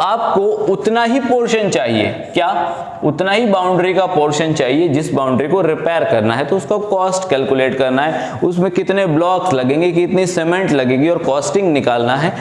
आपको उतना ही पोर्शन चाहिए, क्या उतना ही बाउंड्री का पोर्शन चाहिए जिस बाउंड्री को रिपेयर करना है। तो उसका कॉस्ट कैलकुलेट करना है, उसमें कितने ब्लॉक्स लगेंगे, कितनी सीमेंट लगेगी और कॉस्टिंग निकालना है।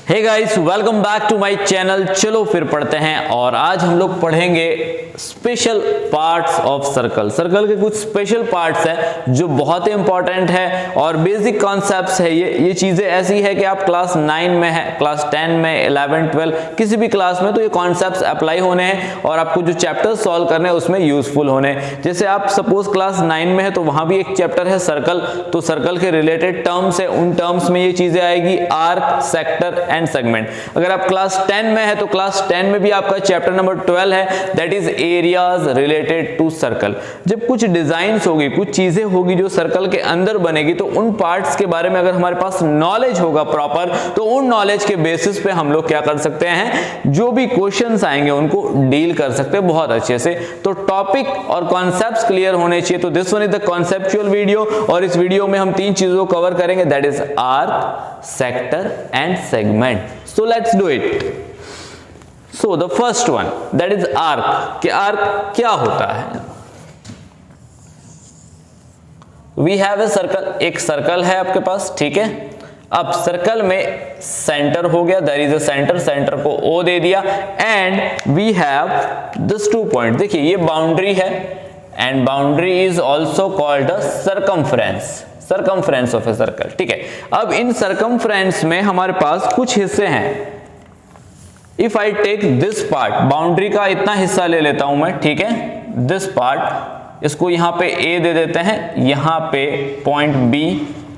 Hey guys, welcome back to my channel. चलो फिर पढ़ते हैं और आज हम लोग पढ़ेंगे special parts of circle. Circle के कुछ स्पेशल पार्ट्स हैं जो बहुत ही इंपॉर्टेंट है और बेसिक कॉन्सेप्ट्स है। ये चीजें ऐसी है कि आप क्लास 9 में है, क्लास 10 में, 11, 12 किसी भी क्लास में तो ये कॉन्सेप्ट्स अप्लाई होने हैं और आपको जो चैप्टर्स सॉल्व करने हैं उसमें यूजफुल होने। जैसे आप सपोज क्लास 9 में है तो वहां भी एक चैप्टर है सर्कल, तो सर्कल के रिलेटेड टर्म्स है, उन टर्म्स में ये चीजें आएगी, आर्क, सेक्टर एंड सेगमेंट। अगर आप क्लास 10 में है तो क्लास 10 में भी आपका चैप्टर नंबर 12 है, that is areas related to circle. जब कुछ डिजाइंस होगी, कुछ चीजें होगी जो सर्कल के अंदर बनेगी, तो उन पार्ट्स के बारे में अगर हमारे पास नॉलेज होगा प्रॉपर, तो उन नॉलेज के बेसिस पे हम लोग क्या कर सकते हैं, जो भी क्वेश्चंस आएंगे उनको डील कर सकते हैं बहुत अच्छे से। तो टॉपिक और कॉन्सेप्ट्स क्लियर होने चाहिए। तो this one is the conceptual video और इस वीडियो में हम 3 चीजों को कवर करेंगे, that is arc, sector and segment. So let's do it. So the first one, that is arc. कि arc क्या होता है? We have a circle. एक सर्कल है आपके पास, ठीक है। अब सर्कल में सेंटर हो गया, there is a center, centre को O दे दिया and we have this 2 point। देखिए ये बाउंड्री है and boundary is also called a circumference। Circumference of a circle, ठीक है। अब इन सर्कमफ्रेंस में हमारे पास कुछ हिस्से हैं। If I take this part, boundary का इतना हिस्सा ले लेता हूं मैं, ठीक है, दिस पार्ट, इसको यहां पे ए दे देते हैं, यहां पे point B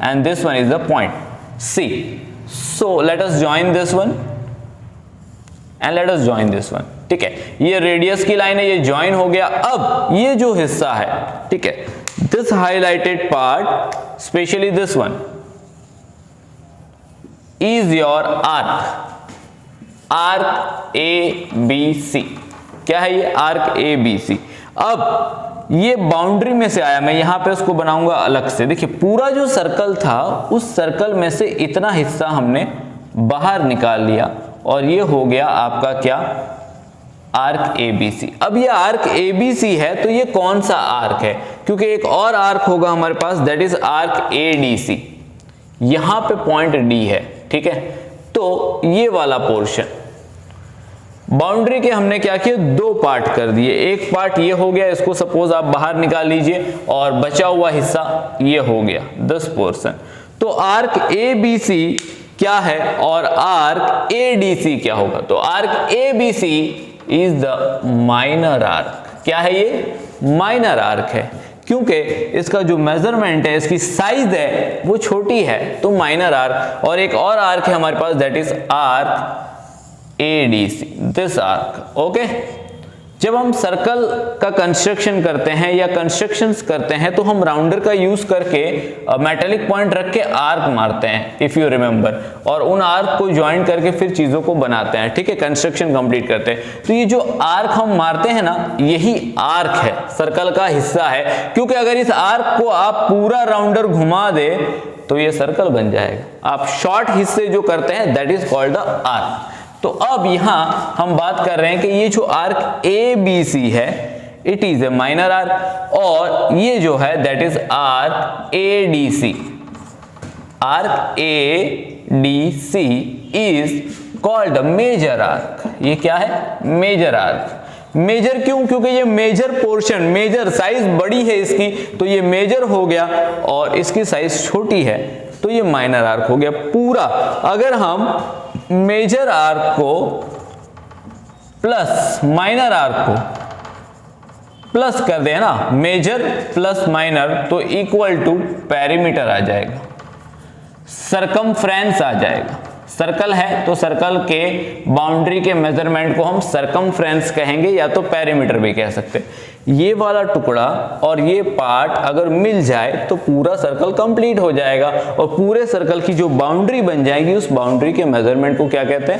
and this one is the point C. So let us join this one and let us join this one, ठीक है। ये रेडियस की लाइन है, ये जॉइन हो गया। अब ये जो हिस्सा है, ठीक है, this highlighted part, especially this one, is your arc, arc ABC। क्या है ये? arc ABC। अब ये बाउंड्री में से आया, मैं यहां पे उसको बनाऊंगा अलग से। देखिए पूरा जो सर्कल था, उस सर्कल में से इतना हिस्सा हमने बाहर निकाल लिया और ये हो गया आपका क्या, आर्क ABC। अब ये आर्क ABC है तो ये कौन सा आर्क है, क्योंकि एक और आर्क होगा हमारे पास, दैट इज आर्क ADC। यहां पे पॉइंट D है, ठीक है। तो ये वाला पोर्शन बाउंड्री के हमने क्या किया, 2 पार्ट कर दिए। एक पार्ट ये हो गया, इसको सपोज आप बाहर निकाल लीजिए और बचा हुआ हिस्सा ये हो गया दिस पोर्शन। तो आर्क ABC क्या है और आर्क ADC क्या होगा? तो arc ABC is the minor arc. क्या है ये? माइनर आर्क है, क्योंकि इसका जो मेजरमेंट है, इसकी साइज है वो छोटी है, तो माइनर आर्क। और एक और आर्क है हमारे पास, that is arc ADC, this arc, okay. जब हम सर्कल का कंस्ट्रक्शन करते हैं या कंस्ट्रक्शंस करते हैं तो हम राउंडर का यूज करके मेटेलिक पॉइंट रख के आर्क मारते हैं, इफ यू रिमेंबर, और उन आर्क को ज्वाइन करके फिर चीजों को बनाते हैं, ठीक है, कंस्ट्रक्शन कंप्लीट करते हैं। तो ये जो आर्क हम मारते हैं ना, यही आर्क है, सर्कल का हिस्सा है, क्योंकि अगर इस आर्क को आप पूरा राउंडर घुमा दे तो ये सर्कल बन जाएगा। आप शॉर्ट हिस्से जो करते हैं, that is called the arc. तो अब यहां हम बात कर रहे हैं कि ये जो आर्क ABC है, it is a minor arc, और ये जो है that is arc ADC। Arc ADC is called major arc. ये क्या है? Major arc. मेजर क्यों? क्योंकि ये मेजर पोर्शन, मेजर साइज बड़ी है इसकी, तो ये मेजर हो गया, और इसकी साइज छोटी है तो ये माइनर आर्क हो गया पूरा। अगर हम मेजर आर्क को प्लस माइनर आर्क को प्लस कर दें ना, मेजर प्लस माइनर, तो इक्वल टू पेरीमीटर आ जाएगा, सरकमफ्रेंस आ जाएगा। सर्कल है तो सर्कल के बाउंड्री के मेजरमेंट को हम सरकमफ्रेंस कहेंगे या तो पेरीमीटर भी कह सकते हैं। ये वाला टुकड़ा और ये पार्ट अगर मिल जाए तो पूरा सर्कल कंप्लीट हो जाएगा और पूरे सर्कल की जो बाउंड्री बन जाएगी उस बाउंड्री के मेजरमेंट को क्या कहते हैं?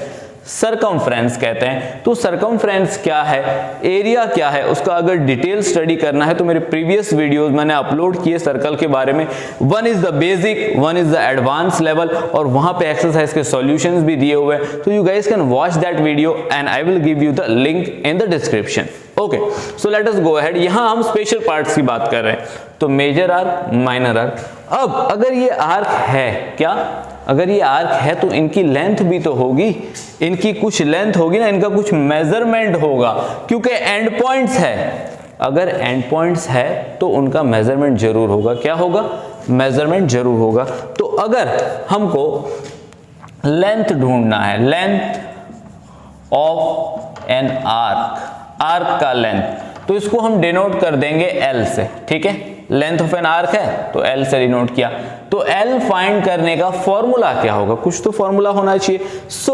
सरकमफ्रेंस कहते हैं। तो सरकमफ्रेंस क्या है, एरिया क्या है, उसका अगर डिटेल स्टडी करना है तो मेरे प्रीवियस वीडियोस मैंने अपलोड किए सर्कल के बारे में। One is the basic, one is the advance level, और वहां पे एक्सरसाइज के सॉल्यूशंस भी दिए हुए हैं। तो you guys can watch that video and I will give you the link in the description. Okay, so let us go ahead. यहां हम स्पेशल पार्ट्स की बात कर रहे हैं, तो मेजर आर्क, माइनर आर्क। अब अगर ये आर्क है, क्या अगर ये आर्क है तो इनकी लेंथ भी तो होगी, इनकी कुछ लेंथ होगी ना, इनका कुछ मेजरमेंट होगा, क्योंकि एंड पॉइंट्स है। अगर एंड पॉइंट्स है तो उनका मेजरमेंट जरूर होगा। क्या होगा, मेजरमेंट जरूर होगा। तो अगर हमको लेंथ ढूंढना है, length of an arc, arc का लेंथ, तो इसको हम डिनोट कर देंगे एल से। ठीक है, लेंथ ऑफ एन आर्क है तो एल से डिनोट किया। तो एल फाइंड करने का फॉर्मूला क्या होगा, कुछ तो फॉर्मूला होना चाहिए। So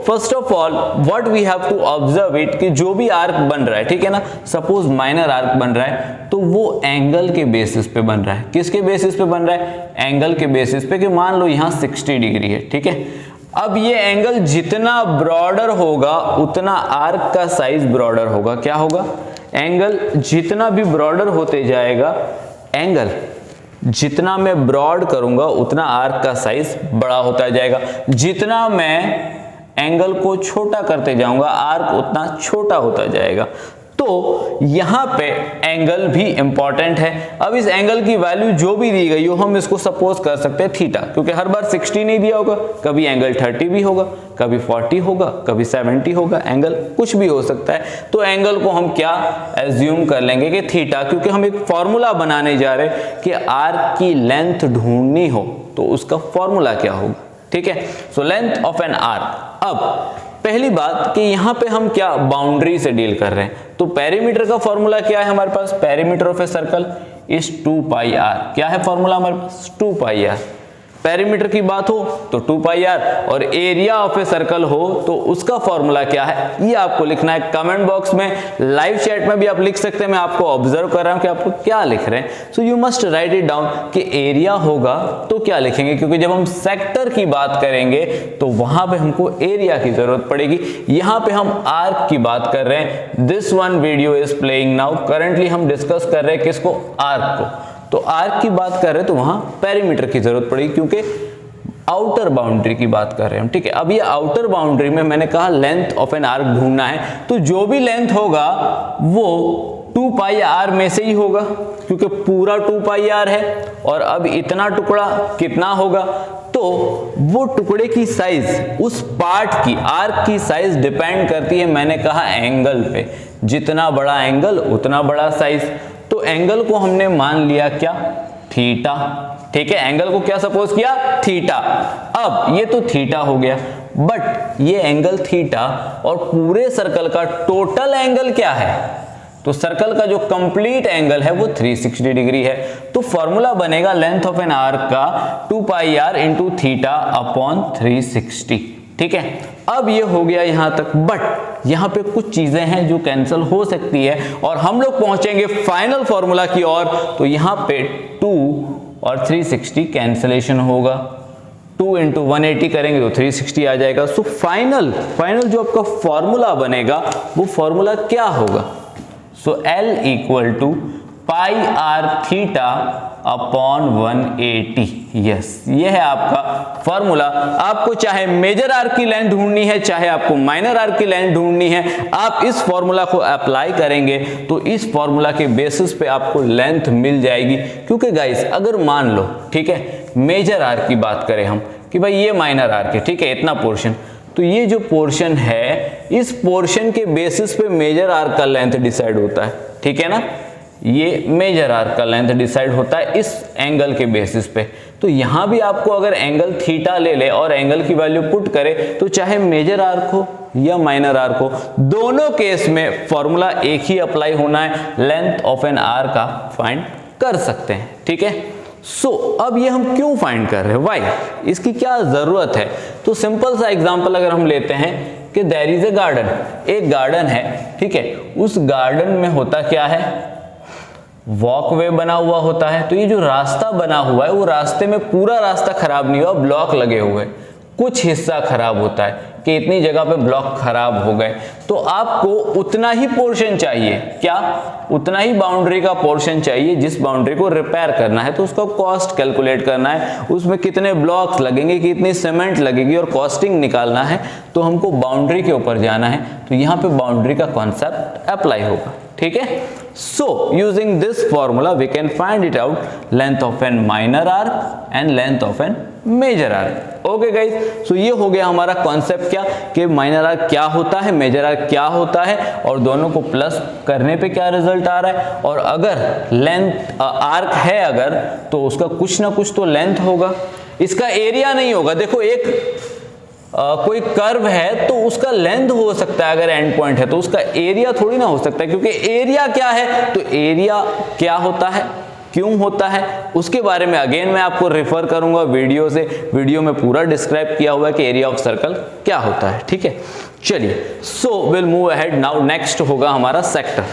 first of all what we have to observe it, कि जो भी आर्क बन रहा है, ठीक है ना, सपोज माइनर आर्क बन रहा है तो वो एंगल के बेसिस पे बन रहा है। किसके बेसिस पे बन रहा है, एंगल के बेसिस पे, कि मान लो यहां 60 डिग्री है। ठीक है, अब ये एंगल जितना ब्रॉडर होगा उतना आर्क का साइज ब्रॉडर होगा। क्या होगा, एंगल जितना भी ब्रॉडर होते जाएगा, एंगल जितना मैं ब्रॉड करूंगा उतना आर्क का साइज बड़ा होता जाएगा। जितना मैं एंगल को छोटा करते जाऊंगा आर्क उतना छोटा होता जाएगा। तो यहां पे एंगल भी इंपॉर्टेंट है। अब इस एंगल की वैल्यू जो भी दी गई हो, हम इसको सपोज कर सकते हैं थीटा, क्योंकि हर बार 60 नहीं दिया होगा, कभी एंगल 30 भी होगा, कभी 40 होगा, कभी 70 होगा, एंगल कुछ भी हो सकता है। तो एंगल को हम क्या एज्यूम कर लेंगे कि थीटा, क्योंकि हम एक फॉर्मूला बनाने जा रहे हैं कि आर्क की लेंथ ढूंढनी हो तो उसका फॉर्मूला क्या होगा। ठीक है, so length of an arc. अब पहली बात कि यहां पे हम क्या बाउंड्री से डील कर रहे हैं, तो पेरीमीटर का फॉर्मूला क्या है हमारे पास, perimeter of a circle is 2 pi r. क्या है फॉर्मूला हमारे पास, 2 पाई आर। पेरीमीटर की बात हो तो 2 पाई आर, और एरिया ऑफ ए सर्कल हो तो उसका फॉर्मूला क्या है, ये आपको लिखना है। कमेंट बॉक्स में, लाइव चैट में भी आप लिख सकते हैं, मैं आपको ऑब्जर्व कर रहा हूं कि आप लोग क्या लिख रहे हैं। So you must write it down कि एरिया होगा तो क्या लिखेंगे, क्योंकि जब हम सेक्टर की बात करेंगे तो वहां पे हमको एरिया की जरूरत पड़ेगी। यहां पे हम आर्क की बात कर रहे हैं। This one video is playing now, currently हम डिस्कस कर रहे हैं किसको, आर्क को। तो आर्क की बात कर रहे हैं तो वहां पेरीमीटर की जरूरत पड़ेगी, क्योंकि आउटर बाउंड्री की बात कर रहे हैं हम। ठीक है, अब ये आउटर बाउंड्री में मैंने कहा लेंथ ऑफ एन आर्क ढूंढना है, तो जो भी लेंथ होगा वो 2 पाई आर में से ही होगा, क्योंकि पूरा 2 पाई आर है। और अब इतना टुकड़ा कितना होगा, तो वो टुकड़े की साइज, उस पार्ट की, आर्क की साइज डिपेंड करती है, मैंने कहा एंगल पे। जितना बड़ा एंगल उतना बड़ा साइज। तो एंगल को हमने मान लिया क्या, थीटा। ठीक है, एंगल को क्या सपोज किया, थीटा। अब ये तो थीटा हो गया, बट ये एंगल थीटा और पूरे सर्कल का टोटल एंगल क्या है, तो सर्कल का जो कंप्लीट एंगल है वो 360 डिग्री है। तो फॉर्मूला बनेगा लेंथ ऑफ एन आर्क का 2 pi are into theta upon 360। ठीक है, अब ये हो गया यहां तक, बट यहां पे कुछ चीजें हैं जो कैंसिल हो सकती है और हम लोग पहुंचेंगे फाइनल फॉर्मूला की ओर। तो यहां पे 2 और 360 कैंसिलेशन होगा, 2 इंटू 180 करेंगे तो 360 आ जाएगा। सो फाइनल जो आपका फॉर्मूला बनेगा वो फॉर्मूला क्या होगा, so L equal to pi r theta upon 180। Yes, ये है आपका फॉर्मूला। आपको चाहे मेजर आर्क की लेंथ ढूंढनी है, चाहे आपको माइनर आर्क की लेंथ ढूंढनी है, आप इस फॉर्मूला को अप्लाई करेंगे तो इस फॉर्मूला के बेसिस पे आपको लेंथ मिल जाएगी। क्योंकि गाइस अगर मान लो, ठीक है, मेजर आर्क की बात करें हम कि भाई ये माइनर आर्क है, ठीक है, इतना पोर्शन, तो ये जो पोर्शन है इस पोर्शन के बेसिस पे मेजर आर्क का लेंथ डिसाइड होता है। ठीक है ना, ये मेजर आर्क का लेंथ डिसाइड होता है इस एंगल के बेसिस पे। तो यहां भी आपको अगर एंगल थीटा ले ले और एंगल की वैल्यू पुट करे तो चाहे मेजर आर्क हो या माइनर आर्क हो, दोनों केस में फॉर्मूला एक ही अप्लाई होना है, लेंथ ऑफ एन आर्क का फाइंड कर सकते हैं। ठीक है, सो अब ये हम क्यों फाइंड कर रहे हैं, व्हाई, इसकी क्या जरूरत है। तो सिंपल सा एग्जांपल अगर हम लेते हैं कि देयर इज ए गार्डन, एक गार्डन है, ठीक है, उस गार्डन में होता क्या है, वॉकवे बना हुआ होता है। तो ये जो रास्ता बना हुआ है वो रास्ते में पूरा रास्ता खराब नहीं हुआ, ब्लॉक लगे हुए, कुछ हिस्सा खराब होता है कि इतनी जगह पे ब्लॉक खराब हो गए, तो आपको उतना ही पोर्शन चाहिए, क्या उतना ही बाउंड्री का पोर्शन चाहिए जिस बाउंड्री को रिपेयर करना है। तो उसका कॉस्ट कैलकुलेट करना है, उसमें कितने ब्लॉक्स लगेंगे, कितनी सीमेंट लगेगी और कॉस्टिंग निकालना है। तो हमको बाउंड्री के ऊपर जाना है, तो यहाँ पे बाउंड्री का कॉन्सेप्ट अप्लाई होगा, ठीक है। So using this formula we can find it out length of an minor arc and length of an major arc. Okay guys, so ये हो गया हमारा कॉन्सेप्ट क्या कि माइनर आर्क क्या होता है, मेजर आर्क क्या होता है, और दोनों को प्लस करने पे क्या रिजल्ट आ रहा है। और अगर लेंथ आर्क है अगर, तो उसका कुछ ना कुछ तो लेंथ होगा, इसका एरिया नहीं होगा। देखो एक कोई कर्व है तो उसका लेंथ हो सकता है, अगर एंड पॉइंट है तो उसका एरिया थोड़ी ना हो सकता है, क्योंकि एरिया क्या है, तो एरिया क्या होता है, क्यों होता है, उसके बारे में अगेन मैं आपको रेफर करूंगा वीडियो से। वीडियो में पूरा डिस्क्राइब किया हुआ है कि एरिया ऑफ सर्कल क्या होता है, ठीक है। चलिए, so will move ahead now. Next होगा हमारा सेक्टर।